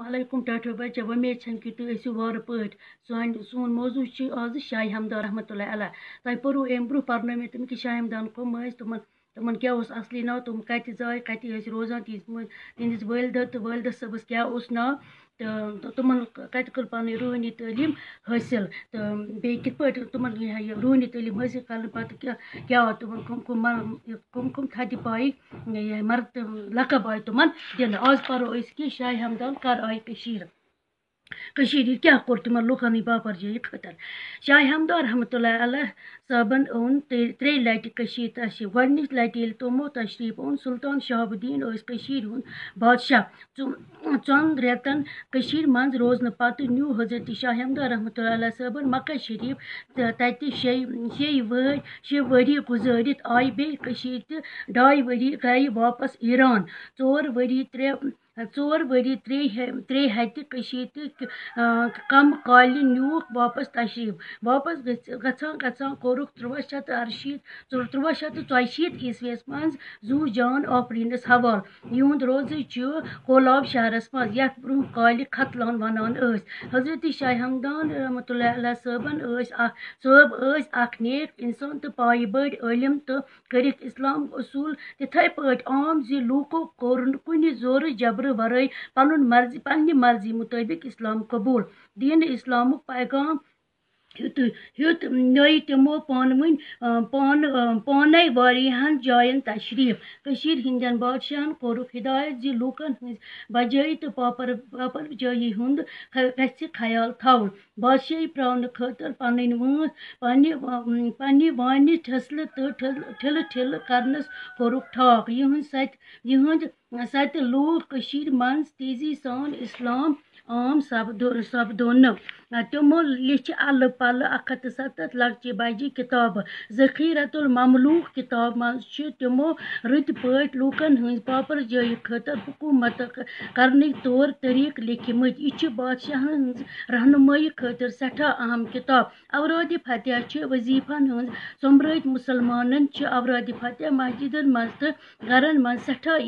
علیکم ٹاٹو بچہ ومید چھن کہ تُہۍ ٲسِو وارٕ پٲٹھۍ سون موضوع چھُ آز شاہِ ہمدان رحمتہ اللہ علیہ تۄہہِ پوٚروٕ اَمہِ برٛونٛہہ پرنٲومٕتۍ تِم کہِ شاہِ ہمدان کٕم ٲسۍ تِمن کیٛاہ اوس اصلی ناو تِم کَتہِ زاے کَتہِ ٲسۍ روزان تِہنٛدِس والدہ تہٕ والدہ صٲبس کیٛاہ اوس ناو تہٕ تِمن کَتہِ کٔر پنٕنۍ روحٲنی تعلیٖم حٲصِل تہٕ بیٚیہِ کِتھ پٲٹھۍ تِمن یہِ روحٲنی تعلیٖم حٲصِل کرنہٕ پتہٕ کیٛاہ آو تِمن کٕم تھدِ پایہِ لقب آیہِ تِمن دِنہٕ آز پرو أسۍ کہِ شاہِ ہمدان کر آیہِ کٔشیٖرِ کیٛاہ کوٚر تِمن لُکن ہٕنٛدۍ باپرجٲیی خٲطرٕ شاہِ ہمدان رحمتہ اللہ علیہ صٲبن اوٚن ترٛیٚیہِ لٹہِ کٔشیٖر تشریٖف گۄڈنِچ لٹہِ ییٚلہِ تِمو تشریٖف اوٚن سُلطان شہاب الدیٖن ٲسۍ کٔشیٖرِ ہُنٛد بادشاہ ژۄن رٮ۪تن کٔشیٖرِ منٛز روزنہٕ پتہٕ نیوٗ حضرت شاہِ ہمدان رحمتہ اللہ علیہ صٲبن مکہ شریٖف تہٕ تتہِ شیٚیہِ ؤری گُزٲرِتھ آیہِ بیٚیہِ کٔشیٖرِ تہٕ 2 ؤری گٔیہِ واپس ایران 4 ؤری 3 ہتہِ کٔشیٖرِ تہٕ کم کالہِ نیوٗکھ واپس تشریٖف واپس گژھان کوٚرُکھ 1384 عیسویس منٛز زوٗ جان آفریٖنس حوالہٕ یِہُنٛد روزٕ چھُ کولاب شہرس منٛز یتھ برٛونٛہہ کالہِ ختلان ونان ٲسۍ حضرت شاہِ ہمدان رحمتہ اللہ علیہ صٲب ٲسۍ اکھ نیک انسان تہٕ پایہِ بٔڑۍ عٲلِم تہٕ کٔرِکھ اسلام اصوٗل تِتھے پٲٹھۍ عام زِ لوٗکو کوٚر نہٕ کُنہِ زورٕ جبرٕ ورٲے پننہِ مرضی مطٲبق اسلام قبوٗل دیٖنِ اسلامُک پیغام ہیوٚت نٔے تِمو پانے واریاہن جاین تشریٖف کٔشیٖرِ ہٕنٛدٮ۪ن بادشاہن کوٚرُکھ ہدایت زِ لوٗکن ہٕنٛز بجٲیی تہٕ پاپرجٲیی ہُنٛد گژھِ خیال تھاوُن بادشٲہی پراونہٕ خٲطرٕ پننہِ وانہِ ٹھٔسلہٕ تہٕ ٹھِلہٕ کرنس کوٚرُکھ ٹھاک یِہٕنٛدۍ سَتہِ لوٗکھ کٔشیٖرِ منٛز تیزی سان اسلام عام سپدونہٕ تِمو لیٚچھِ الہٕ پلہٕ 177 لۄکچہِ بجہِ کِتابہٕ ذخیرت المملوٗک کِتاب منٛز چھِ تِمو رٕتۍ پٲٹھۍ لوٗکن ہٕنٛز پاپرجٲیی خٲطرٕ حکوٗمت کرنٕکۍ طور طریٖقہٕ لیٚکھمٕتۍ یہِ چھِ بادشاہن ہٕنٛز رہنُمٲیی خٲطرٕ سٮ۪ٹھاہ اہم کِتاب اورادِ فتح چھِ وظیٖفن ہٕنٛز سوٚمبرٲوِتھ مُسلمانن چھِ اورادِ فتح مسجدن منٛز تہٕ گرن منٛز سٮ۪ٹھاہ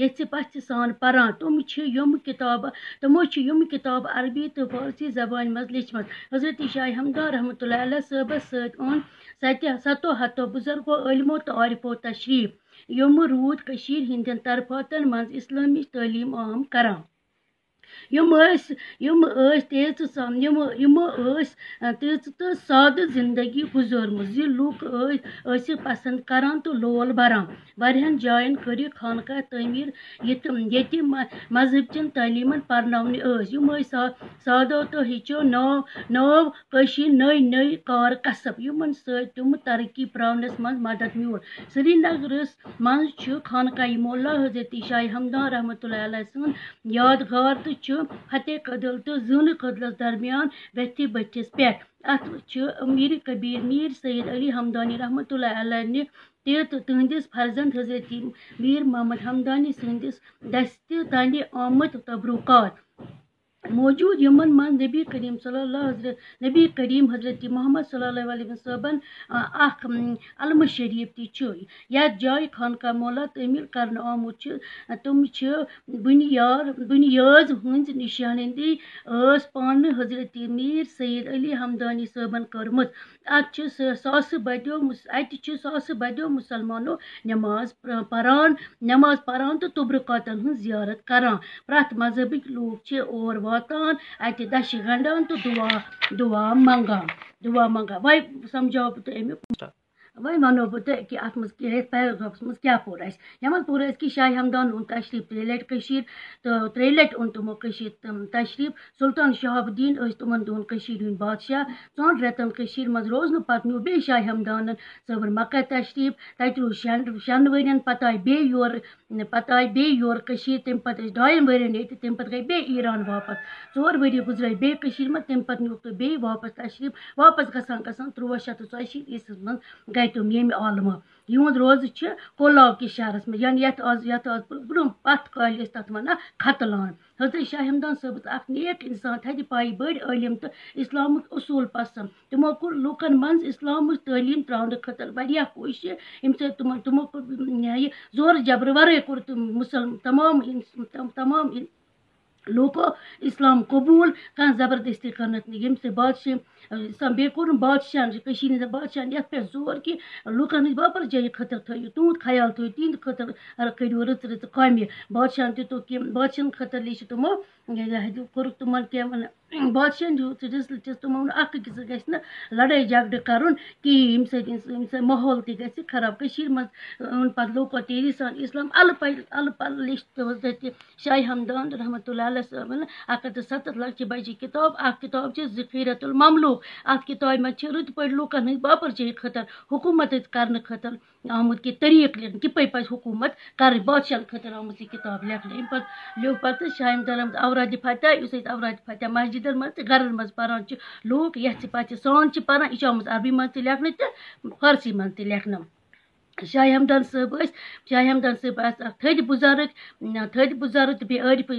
یژھِ پژھِ سان پران تِمو چھِ یِم کِتابہٕ عربی تہٕ فارسی زبانہِ منٛز لیٚچھمژ حضرت شاہِ ہمدان رحمتہ اللہ علیہ صٲبس سۭتۍ اوٚن 700 بُزرگو عٲلمو تہٕ عارفو تشریٖف یِمہٕ روٗدۍ کٔشیٖرِ ہٕنٛدٮ۪ن طرفاتن منٛز اسلٲمی تعلیٖم عام کران یِمو ٲسۍ تیٖژ تہٕ سادٕ زندگی گُزٲرمٕژ زِ لُکھ ٲسِکھ پسنٛد کران تہٕ لول بھران واریاہن جاین کٔرِکھ خانقاہ تعمیٖر ییٚتہِ مذہبچن تعلیٖمن پرناونہٕ ٲسۍ یِم ٲسۍ سادو تہٕ ہیٚچھو نٲو کٲشِر نٔے کار کسب یِمن سۭتۍ تِمہٕ ترقی پراونس منٛز مدد میوٗل سرینگرس منٛز چھُ خانقاہ مولا حضرت شاہِ ہمدان رحمتہ اللہ علیہ سُنٛد یادگار تہٕ چھُ فتح قدل تہٕ زٲنہٕ قدلس درمیان ویٚتھِ بٔٹھِس پٮ۪ٹھ اتھ چھُ امیر کبیٖر میر سید علی ہمدانی رحمتہ اللہ علیہ تہٕ تٕہنٛدِس فرزند حضرت میر محمد ہمدانی سٕنٛدِس دستہِ تلہِ آمٕتۍ تبرُکات موجوٗد یِمن منٛز نبی کریم حضرت محمد صلی اللہ علیہ وسلم اکھ علمہٕ شریٖف تہِ چھُ یتھ جایہِ خانقاہ مولا تعمیٖر کرنہٕ آمُت چھُ تِم چھِ بُنیٲز ہٕنٛز نِشاندہی ٲس پانہٕ حضرت میر سید علی ہمدانی صٲبن کٔرمٕژ اتہِ چھِ ساسہٕ بٔدیو مُسلمانو نماز پران تہٕ تبرُکاتن ہٕنٛز زیارت کران پرٛٮ۪تھ مذہبٕکۍ لوٗکھ چھِ اور واتان اتہِ دشہِ گنڈان تہٕ دُعا منگان وۄنۍ سمجھاو بہٕ تۄہہِ امیُک وۄنۍ ونو بہٕ تۄہہِ کہِ اتھ منٛز یتھ پیراگرافس منٛز کیٛاہ پوٚر اسہِ یِمن پوٚر اسہِ کہِ شاہِ ہمدان اوٚن تشریٖف 3 لٹہِ کٔشیٖر تہٕ 3 لٹہِ اوٚن تِمو کٔشیٖر تشریٖف سُلطان شہاب الدیٖن ٲسۍ تِمن دۄہن کٔشیٖرِ ہٕنٛدۍ بادشاہ 4 رٮ۪تن کٔشیٖرِ منٛز روزنہٕ پتہٕ نیوٗ بیٚیہِ شاہِ ہمدانن صٲبن مکہ تشریٖف تتہِ روٗز 6 ؤرین پتہٕ آیہِ بیٚیہِ یورٕ کٔشیٖر تمہِ پتہٕ ٲسۍ 2 ؤرین ییٚتہِ تمہِ پتہٕ گٔے بیٚیہِ ایران واپس 4 ؤری گُزرے بیٚیہِ کٔشیٖرِ منٛز تمہِ پتہٕ نیوٗکھ تہٕ بیٚیہِ واپس تشریٖف واپس گژھان 1384 عیسویس منٛز گٔے تِم ییٚمہِ عالمہٕ یِہُنٛد روزٕ چھِ کولاب کِس شہرس منٛز یعنی یتھ آز برٛونٛہہ پتھ کالہِ ٲسۍ تتھ ونان ختلان حضرت شاہِ ہمدان صٲبس اکھ نیک انسان تھدِ پایہِ بٔڑۍ عٲلِم تہٕ اسلامٕکۍ اصوٗل پسنٛد تِمو کوٚر لوٗکن منٛز اسلامٕچ تعلیٖم تراونہٕ خٲطرٕ واریاہ کوٗشش ییٚمہِ سۭتۍ تِمو کوٚر زورٕ جبرٕ ورٲے کوٚر تِم تمام لوکو اسلام قبول کھانا زبردستی کرنت یم سے بادشاہ اسلام بیٚیہِ کوٚر نہٕ بادشاہن کٔشیٖرِ ہٕنٛدٮ۪ن بادشاہن یتھ پٮ۪ٹھ زور کہِ لوٗکن ہٕنٛدِ باپر جایہِ خٲطرٕ تھٲیِو تُہُنٛد خیال تھٲیِو تِہنٛدِ خٲطرٕ کٔرِو رٕژ کامہِ بادشاہن دِتُکھ کہِ بادشاہن خٲطرٕ لیٚچھِ تِمو کوٚرُکھ تِمن کیٛاہ وَنان بادشاہن دِژ تِمو ووٚن اکھ أکِس سۭتۍ گژھِ نہٕ لڑٲے جگڑٕ کَرُن کِہیٖنۍ ییٚمہِ سۭتۍ ماحول تہِ گژھِ خراب کٔشیٖرِ منٛز اوٚن پتہٕ لوکو تیزی سان اِسلام الہٕ پلہٕ لیٚچھ تَتہِ شاہِ ہمدان رحمتہ اللہ علیہ صٲبن 170 لَچھِ بجہِ کِتاب اکھ کِتاب چھِ ذخیرت المملوک اتھ کِتابہِ منٛز چھِ رٕتۍ پٲٹھۍ لوٗکن ہٕنٛدۍ باپرچٲیی خٲطرٕ حکوٗمت کرنہٕ خٲطرٕ آمُت کہِ طریٖقہٕ لیکھنہٕ کِتھ پٲٹھۍ پَزِ حکوٗمت کَرٕنۍ بادشاہن خٲطرٕ آمٕژ یہِ کِتاب لیکھنہٕ اَمہِ پتہٕ لیوٚکھ پتہٕ شاہِ ہمدان احمد اورادِ فتح یُس ییٚتہِ اورادِ فتح مسجدن منٛز تہٕ گرن منٛز پران چھِ لوٗکھ یَتھ پتہٕ سان چھِ پران یہِ چھِ آمٕژ عربی منٛز تہِ لیکھنہٕ تہٕ فارسی منٛز تہِ لیکھنہٕ شاہِ ہمدان صٲب ٲسۍ شاہِ ہمدان صٲب آسہِ اکھ تھٔدۍ بُزرگ تہٕ بیٚیہِ عٲرِف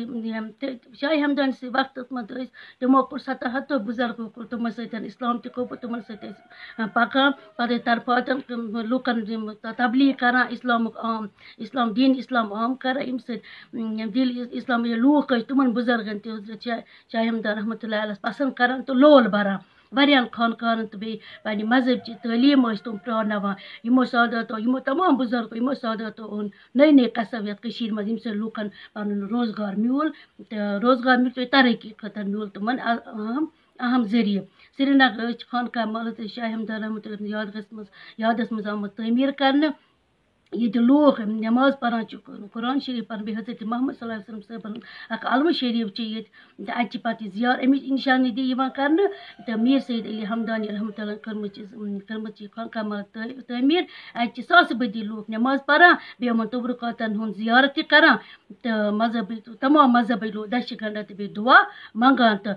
شاہِ ہمدان سٕنٛدِ وقتس منٛز ٲسۍ تِمو کوٚر 70 بُزرگو کوٚر تِمن سۭتۍ اسلام تہِ قبوٗل تِمن سۭتۍ ٲسۍ پکان پتہٕ ٲسۍ طرفاتن لُکن تبلیٖغ کران اسلام دیٖن اسلام عام کران ییٚمہِ سۭتۍ دِل اسلام لوٗکھ ٲسۍ تِمن بُزرگن تہِ شاہِ ہمدان رحمتہ اللہ علیہ پسنٛد کران تہٕ لول بران واریاہن خانقاہن تہٕ بیٚیہِ پننہِ مذہبچہِ تعلیٖم ٲسۍ تِم پرٛاناوان یِمو تمام بُزرگو یِمو ساداتو اوٚن نٔے قصب یتھ کٔشیٖرِ منٛز ییٚمہِ سۭتۍ لوٗکن پنُن روزگار میوٗل تہٕ روزگار میوٗل تہٕ ترقی خٲطرٕ میوٗل تِمن اہم ذٔریعہٕ سرینگرٕ ٲسۍ خانقاہ معلوٗ تہٕ شاہِ ہمدان رحمتہ اللہ یادس منٛز آمُت تعمیٖر کرنہٕ ییٚتہِ لوٗکھ نٮ۪ماز پران چھِ قرآن شریٖف پران بیٚیہِ حضرت محمد صلی اللہ علیہ وسلم صٲبن اکھ علمہٕ شریٖف چھِ ییٚتہِ تہٕ اَتہِ چھِ پتہٕ یہِ اَمِچ نِشانٔدی یِوان کرنہٕ تہٕ میٖر سید علی ہمدانی رحمتہ اللہ کٔرمٕژ یہِ خانقاہ تعمیٖر اَتہِ چھِ ساسہٕ بٔدی لوٗکھ نٮ۪ماز پران بیٚیہِ یِمن تبرُکاتن ہُنٛد زیارت تہِ کران تہٕ مذہبٕکۍ تمام مذہبٕکۍ لوٗکھ دشہِ گنڈا تہٕ بیٚیہِ دُعا منگان تہٕ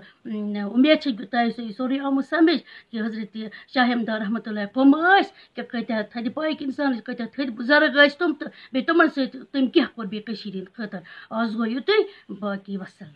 اُمید چھِ تۄہہِ یہِ سورُے آمُت سمجھ کہِ حضرت شاہِ ہمدان رحمتہ اللہ کٕم ٲسۍ کہِ کۭتیاہ تھدِ پایِکۍ اِنسان ٲسۍ کۭتیاہ تھدِ بُزرگ ٲسۍ تِم تہٕ بیٚیہِ تِمن سۭتۍ تٔمۍ کیٛاہ کوٚر بیٚیہِ کٔشیٖرِ ہِنٛدِ خٲطرٕ آز گوٚو یُتُے باقی وسلام